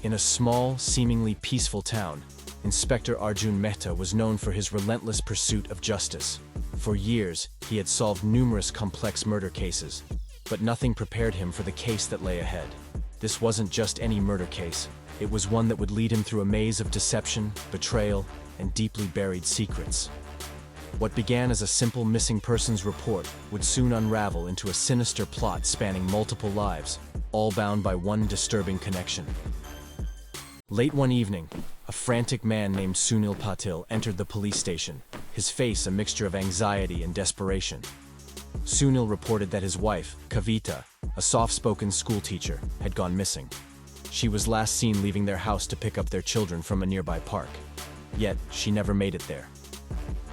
In a small, seemingly peaceful town, Inspector Arjun Mehta was known for his relentless pursuit of justice. For years, he had solved numerous complex murder cases, but nothing prepared him for the case that lay ahead. This wasn't just any murder case. It was one that would lead him through a maze of deception, betrayal, and deeply buried secrets. What began as a simple missing persons report would soon unravel into a sinister plot spanning multiple lives, all bound by one disturbing connection. Late one evening, a frantic man named Sunil Patil entered the police station, his face a mixture of anxiety and desperation. Sunil reported that his wife, Kavita, a soft-spoken schoolteacher, had gone missing. She was last seen leaving their house to pick up their children from a nearby park. Yet, she never made it there.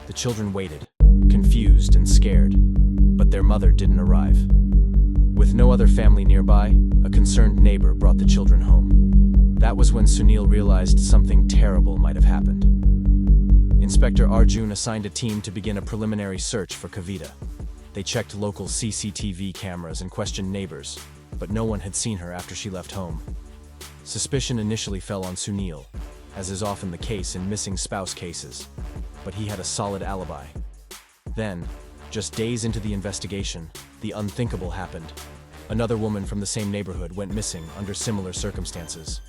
The children waited, confused and scared, but their mother didn't arrive. With no other family nearby, a concerned neighbor brought the children home. That was when Sunil realized something terrible might have happened. Inspector Arjun assigned a team to begin a preliminary search for Kavita. They checked local CCTV cameras and questioned neighbors, but no one had seen her after she left home. Suspicion initially fell on Sunil, as is often the case in missing spouse cases, but he had a solid alibi. Then, just days into the investigation, the unthinkable happened. Another woman from the same neighborhood went missing under similar circumstances.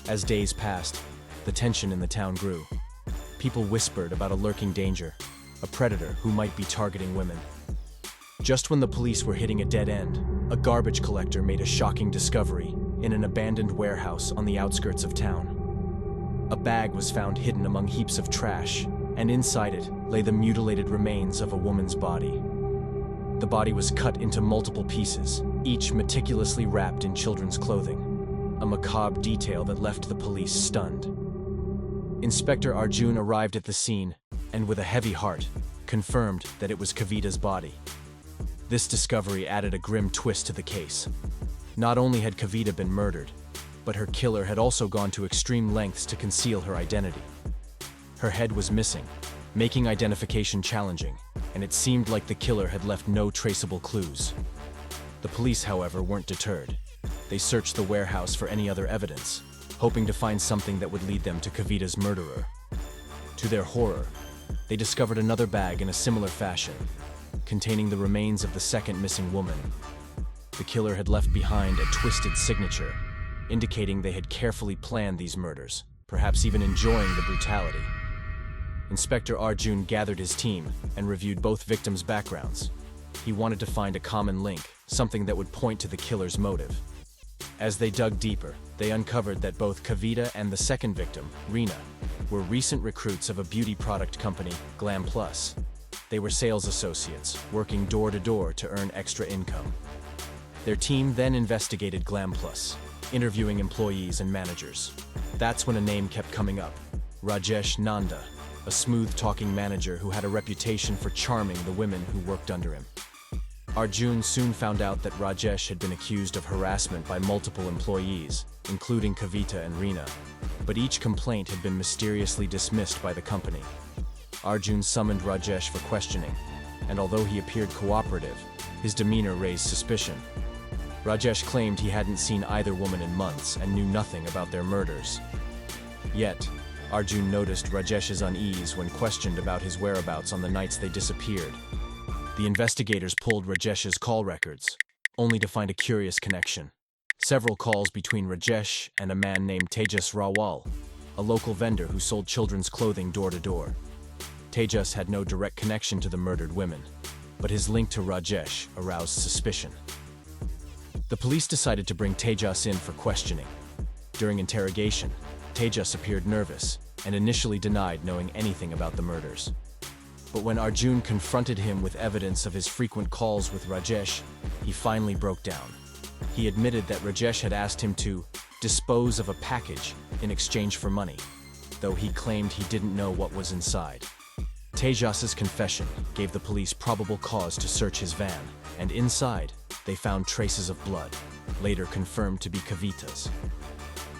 As days passed, the tension in the town grew. People whispered about a lurking danger, a predator who might be targeting women. Just when the police were hitting a dead end, a garbage collector made a shocking discovery in an abandoned warehouse on the outskirts of town. A bag was found hidden among heaps of trash, and inside it lay the mutilated remains of a woman's body. The body was cut into multiple pieces, each meticulously wrapped in children's clothing, a macabre detail that left the police stunned. Inspector Arjun arrived at the scene, and with a heavy heart, confirmed that it was Kavita's body. This discovery added a grim twist to the case. Not only had Kavita been murdered, but her killer had also gone to extreme lengths to conceal her identity. Her head was missing, making identification challenging, and it seemed like the killer had left no traceable clues. The police, however, weren't deterred. They searched the warehouse for any other evidence, hoping to find something that would lead them to Kavita's murderer. To their horror, they discovered another bag in a similar fashion, containing the remains of the second missing woman. The killer had left behind a twisted signature, indicating they had carefully planned these murders, perhaps even enjoying the brutality. Inspector Arjun gathered his team and reviewed both victims' backgrounds. He wanted to find a common link, something that would point to the killer's motive. As they dug deeper, they uncovered that both Kavita and the second victim, Reena, were recent recruits of a beauty product company, Glam Plus. They were sales associates, working door to door to earn extra income. Their team then investigated Glam Plus, interviewing employees and managers. That's when a name kept coming up: Rajesh Nanda, a smooth-talking manager who had a reputation for charming the women who worked under him. Arjun soon found out that Rajesh had been accused of harassment by multiple employees, including Kavita and Reena, but each complaint had been mysteriously dismissed by the company. Arjun summoned Rajesh for questioning, and although he appeared cooperative, his demeanor raised suspicion. Rajesh claimed he hadn't seen either woman in months and knew nothing about their murders. Yet, Arjun noticed Rajesh's unease when questioned about his whereabouts on the nights they disappeared. The investigators pulled Rajesh's call records, only to find a curious connection. Several calls between Rajesh and a man named Tejas Rawal, a local vendor who sold children's clothing door to door. Tejas had no direct connection to the murdered women, but his link to Rajesh aroused suspicion. The police decided to bring Tejas in for questioning. During interrogation, Tejas appeared nervous and initially denied knowing anything about the murders. But when Arjun confronted him with evidence of his frequent calls with Rajesh, he finally broke down. He admitted that Rajesh had asked him to dispose of a package in exchange for money, though he claimed he didn't know what was inside. Tejas's confession gave the police probable cause to search his van, and inside, they found traces of blood, later confirmed to be Kavita's.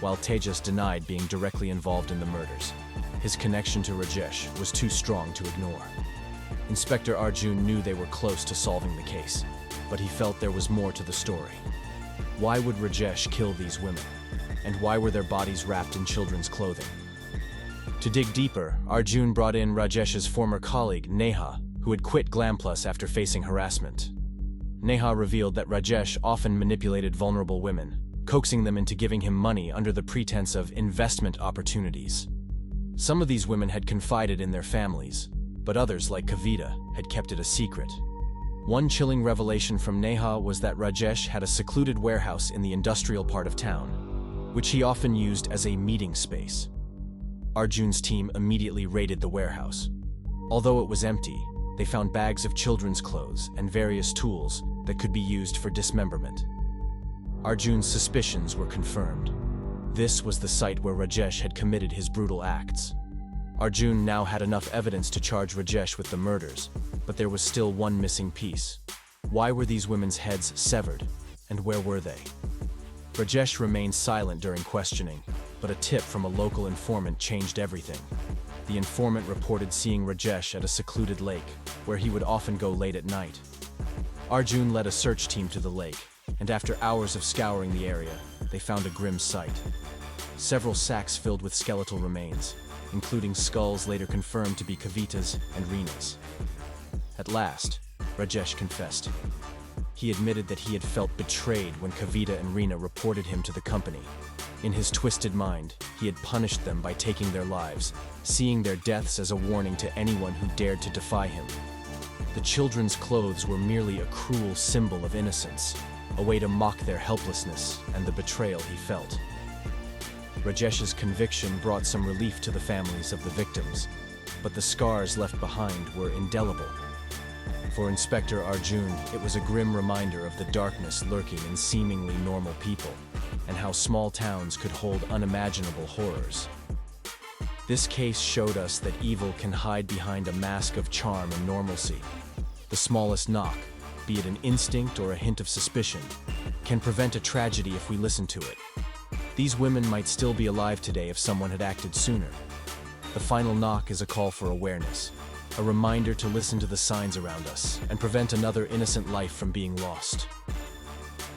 While Tejas denied being directly involved in the murders, his connection to Rajesh was too strong to ignore. Inspector Arjun knew they were close to solving the case, but he felt there was more to the story. Why would Rajesh kill these women? And why were their bodies wrapped in children's clothing? To dig deeper, Arjun brought in Rajesh's former colleague, Neha, who had quit GlamPlus after facing harassment. Neha revealed that Rajesh often manipulated vulnerable women, coaxing them into giving him money under the pretense of investment opportunities. Some of these women had confided in their families, but others, like Kavita, had kept it a secret. One chilling revelation from Neha was that Rajesh had a secluded warehouse in the industrial part of town, which he often used as a meeting space. Arjun's team immediately raided the warehouse. Although it was empty, they found bags of children's clothes and various tools that could be used for dismemberment. Arjun's suspicions were confirmed. This was the site where Rajesh had committed his brutal acts. Arjun now had enough evidence to charge Rajesh with the murders, but there was still one missing piece. Why were these women's heads severed, and where were they? Rajesh remained silent during questioning, but a tip from a local informant changed everything. The informant reported seeing Rajesh at a secluded lake, where he would often go late at night. Arjun led a search team to the lake, and after hours of scouring the area, they found a grim sight. Several sacks filled with skeletal remains, including skulls later confirmed to be Kavita's and Reena's. At last, Rajesh confessed. He admitted that he had felt betrayed when Kavita and Reena reported him to the company. In his twisted mind, he had punished them by taking their lives, seeing their deaths as a warning to anyone who dared to defy him. The children's clothes were merely a cruel symbol of innocence, a way to mock their helplessness and the betrayal he felt. Rajesh's conviction brought some relief to the families of the victims, but the scars left behind were indelible. For Inspector Arjun, it was a grim reminder of the darkness lurking in seemingly normal people, and how small towns could hold unimaginable horrors. This case showed us that evil can hide behind a mask of charm and normalcy. The smallest knock, be it an instinct or a hint of suspicion, can prevent a tragedy if we listen to it. These women might still be alive today if someone had acted sooner. The final knock is a call for awareness, a reminder to listen to the signs around us and prevent another innocent life from being lost.